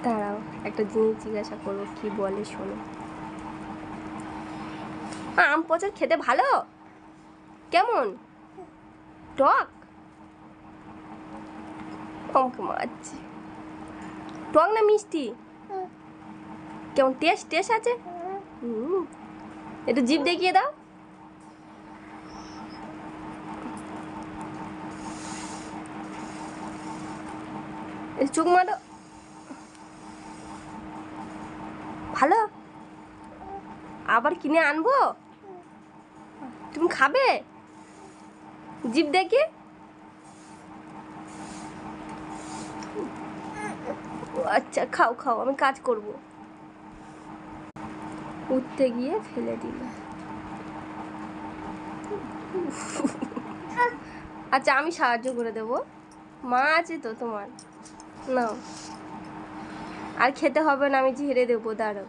দাঁড়াও, একটা জিনিস জিজ্ঞাসা করবো, কি বলে শোনো। আম পচার খেতে ভালো? কেমন? টক? আমাকে মারছি। টক না মিষ্টি? কেমন টেস্ট টেস্ট আছে? একটু জিভ দেখিয়ে দাও। চোখ মারো। ভালো? আবার কিনে আনবো? তুমি খাবে? জিভ দেখে? আচ্ছা খাও খাও, আমি কাজ করব। উঠতে গিয়ে ফেলে দিল। আচ্ছা আমি সাহায্য করে দেব, মা আছে তো তোমার। নাও, আর খেতে হবে না, আমি ঝেড়ে দেবো, দাঁড়াও।